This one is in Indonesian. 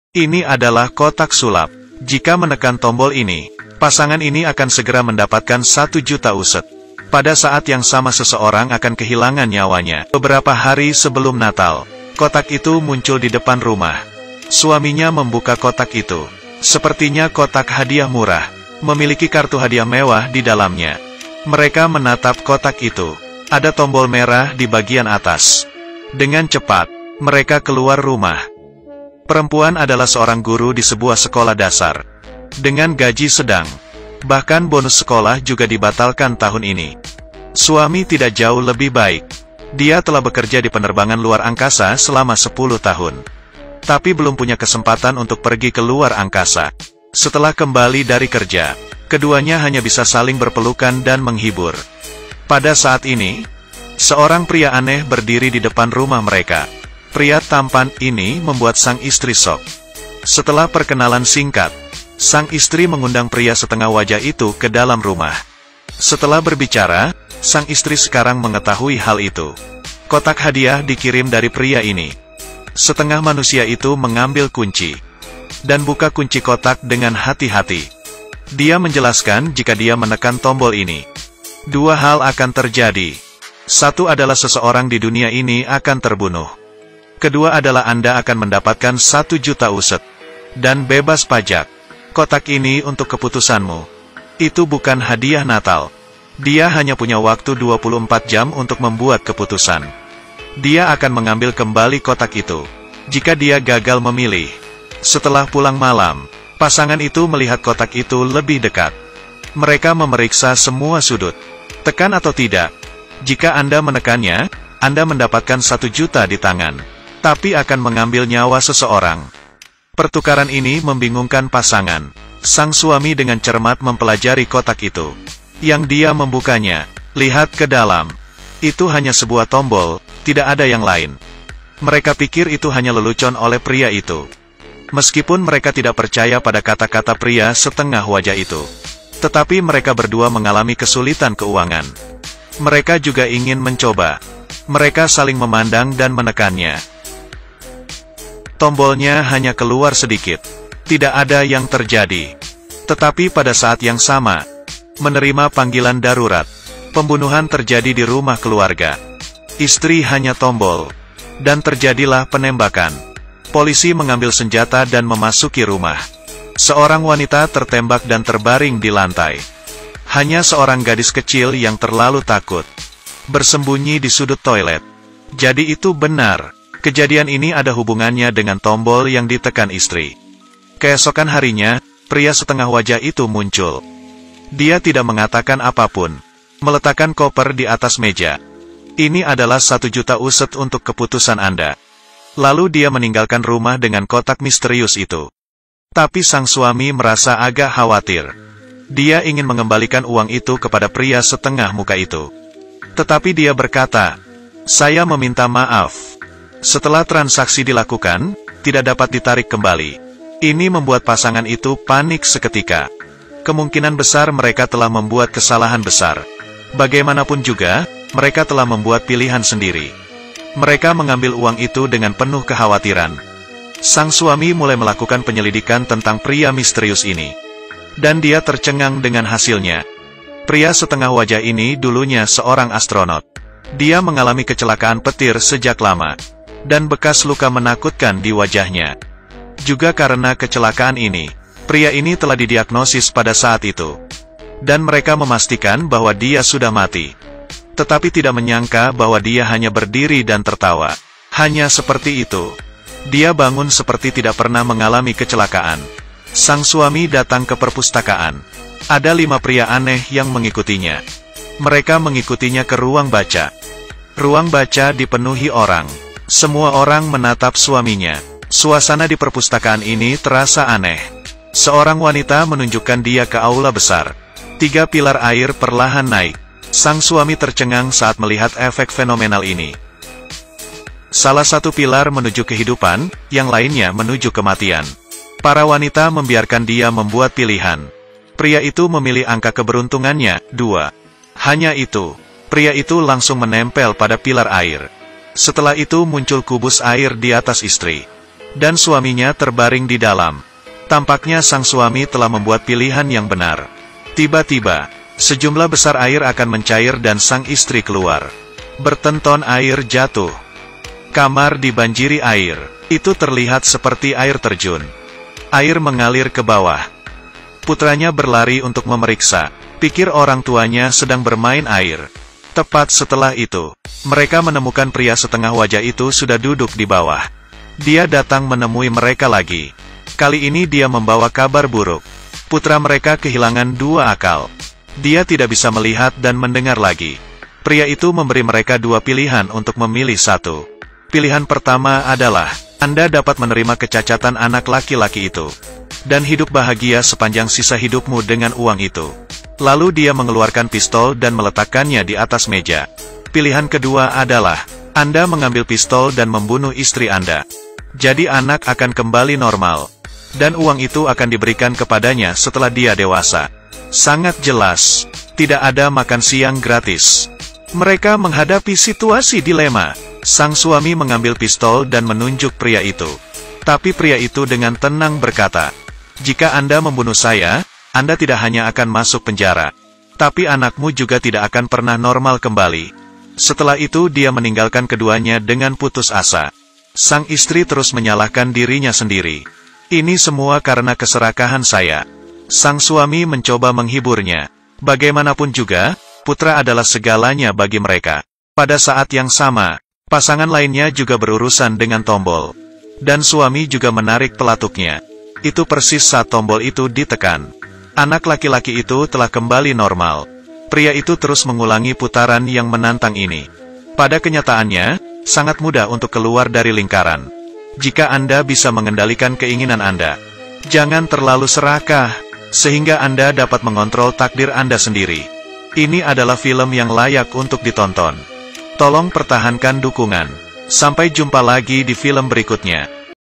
Ini adalah kotak sulap. Jika menekan tombol ini, pasangan ini akan segera mendapatkan 1 juta uset. Pada saat yang sama seseorang akan kehilangan nyawanya. Beberapa hari sebelum Natal, kotak itu muncul di depan rumah. Suaminya membuka kotak itu. Sepertinya kotak hadiah murah, memiliki kartu hadiah mewah di dalamnya. Mereka menatap kotak itu. Ada tombol merah di bagian atas. Dengan cepat, mereka keluar rumah. Perempuan adalah seorang guru di sebuah sekolah dasar. Dengan gaji sedang. Bahkan bonus sekolah juga dibatalkan tahun ini. Suami tidak jauh lebih baik. Dia telah bekerja di penerbangan luar angkasa selama 10 tahun. Tapi belum punya kesempatan untuk pergi ke luar angkasa. Setelah kembali dari kerja, keduanya hanya bisa saling berpelukan dan menghibur. Pada saat ini, seorang pria aneh berdiri di depan rumah mereka. Pria tampan ini membuat sang istri shock. Setelah perkenalan singkat, sang istri mengundang pria setengah wajah itu ke dalam rumah. Setelah berbicara, sang istri sekarang mengetahui hal itu. Kotak hadiah dikirim dari pria ini. Setengah manusia itu mengambil kunci dan buka kunci kotak dengan hati-hati. Dia menjelaskan jika dia menekan tombol ini, 2 hal akan terjadi. 1 adalah seseorang di dunia ini akan terbunuh. Kedua adalah Anda akan mendapatkan 1 juta uset dan bebas pajak. Kotak ini untuk keputusanmu. Itu bukan hadiah Natal. Dia hanya punya waktu 24 jam untuk membuat keputusan. Dia akan mengambil kembali kotak itu jika dia gagal memilih. Setelah pulang malam, pasangan itu melihat kotak itu lebih dekat. Mereka memeriksa semua sudut. Tekan atau tidak. Jika Anda menekannya, Anda mendapatkan 1 juta di tangan, tapi akan mengambil nyawa seseorang. Pertukaran ini membingungkan pasangan. Sang suami dengan cermat mempelajari kotak itu. Yang dia membukanya, lihat ke dalam. Itu hanya sebuah tombol, tidak ada yang lain. Mereka pikir itu hanya lelucon oleh pria itu. Meskipun mereka tidak percaya pada kata-kata pria setengah wajah itu. Tetapi mereka berdua mengalami kesulitan keuangan. Mereka juga ingin mencoba. Mereka saling memandang dan menekannya. Tombolnya hanya keluar sedikit. Tidak ada yang terjadi. Tetapi pada saat yang sama, menerima panggilan darurat. Pembunuhan terjadi di rumah keluarga. Istri hanya tombol. Dan terjadilah penembakan. Polisi mengambil senjata dan memasuki rumah. Seorang wanita tertembak dan terbaring di lantai. Hanya seorang gadis kecil yang terlalu takut bersembunyi di sudut toilet. Jadi itu benar. Kejadian ini ada hubungannya dengan tombol yang ditekan istri. Keesokan harinya, pria setengah wajah itu muncul. Dia tidak mengatakan apapun. Meletakkan koper di atas meja. Ini adalah 1 juta uset untuk keputusan Anda. Lalu dia meninggalkan rumah dengan kotak misterius itu. Tapi sang suami merasa agak khawatir. Dia ingin mengembalikan uang itu kepada pria setengah muka itu. Tetapi dia berkata, "Saya meminta maaf." Setelah transaksi dilakukan, tidak dapat ditarik kembali. Ini membuat pasangan itu panik seketika. Kemungkinan besar mereka telah membuat kesalahan besar. Bagaimanapun juga, mereka telah membuat pilihan sendiri. Mereka mengambil uang itu dengan penuh kekhawatiran. Sang suami mulai melakukan penyelidikan tentang pria misterius ini. Dan dia tercengang dengan hasilnya. Pria setengah wajah ini dulunya seorang astronot. Dia mengalami kecelakaan petir sejak lama. Dan bekas luka menakutkan di wajahnya. Juga karena kecelakaan ini, pria ini telah didiagnosis pada saat itu. Dan mereka memastikan bahwa dia sudah mati. Tetapi tidak menyangka bahwa dia hanya berdiri dan tertawa. Hanya seperti itu. Dia bangun seperti tidak pernah mengalami kecelakaan. Sang suami datang ke perpustakaan. Ada 5 pria aneh yang mengikutinya. Mereka mengikutinya ke ruang baca. Ruang baca dipenuhi orang. Semua orang menatap suaminya. Suasana di perpustakaan ini terasa aneh. Seorang wanita menunjukkan dia ke aula besar. 3 pilar air perlahan naik. Sang suami tercengang saat melihat efek fenomenal ini. Salah satu pilar menuju kehidupan, yang lainnya menuju kematian. Para wanita membiarkan dia membuat pilihan. Pria itu memilih angka keberuntungannya, 2. Hanya itu, pria itu langsung menempel pada pilar air. Setelah itu muncul kubus air di atas istri. dan suaminya terbaring di dalam. Tampaknya sang suami telah membuat pilihan yang benar. Tiba-tiba, sejumlah besar air akan mencair dan sang istri keluar. Bertenton air jatuh. Kamar dibanjiri air. Itu terlihat seperti air terjun. Air mengalir ke bawah. Putranya berlari untuk memeriksa. Pikir orang tuanya sedang bermain air. Tepat setelah itu, mereka menemukan pria setengah wajah itu sudah duduk di bawah. Dia datang menemui mereka lagi. Kali ini dia membawa kabar buruk. Putra mereka kehilangan dua akal. Dia tidak bisa melihat dan mendengar lagi. Pria itu memberi mereka dua pilihan untuk memilih satu. Pilihan pertama adalah, Anda dapat menerima kecacatan anak laki-laki itu, dan hidup bahagia sepanjang sisa hidupmu dengan uang itu. Lalu dia mengeluarkan pistol dan meletakkannya di atas meja. Pilihan kedua adalah, Anda mengambil pistol dan membunuh istri Anda. Jadi anak akan kembali normal. Dan uang itu akan diberikan kepadanya setelah dia dewasa. Sangat jelas, tidak ada makan siang gratis. Mereka menghadapi situasi dilema. Sang suami mengambil pistol dan menunjuk pria itu. Tapi pria itu dengan tenang berkata, "Jika Anda membunuh saya, Anda tidak hanya akan masuk penjara, tapi anakmu juga tidak akan pernah normal kembali." Setelah itu dia meninggalkan keduanya dengan putus asa. Sang istri terus menyalahkan dirinya sendiri. "Ini semua karena keserakahan saya." Sang suami mencoba menghiburnya. Bagaimanapun juga, putra adalah segalanya bagi mereka. Pada saat yang sama, pasangan lainnya juga berurusan dengan tombol. Dan suami juga menarik pelatuknya. Itu persis saat tombol itu ditekan. Anak laki-laki itu telah kembali normal. Pria itu terus mengulangi putaran yang menantang ini. Pada kenyataannya, sangat mudah untuk keluar dari lingkaran. Jika Anda bisa mengendalikan keinginan Anda, jangan terlalu serakah, sehingga Anda dapat mengontrol takdir Anda sendiri. Ini adalah film yang layak untuk ditonton. Tolong pertahankan dukungan. Sampai jumpa lagi di film berikutnya.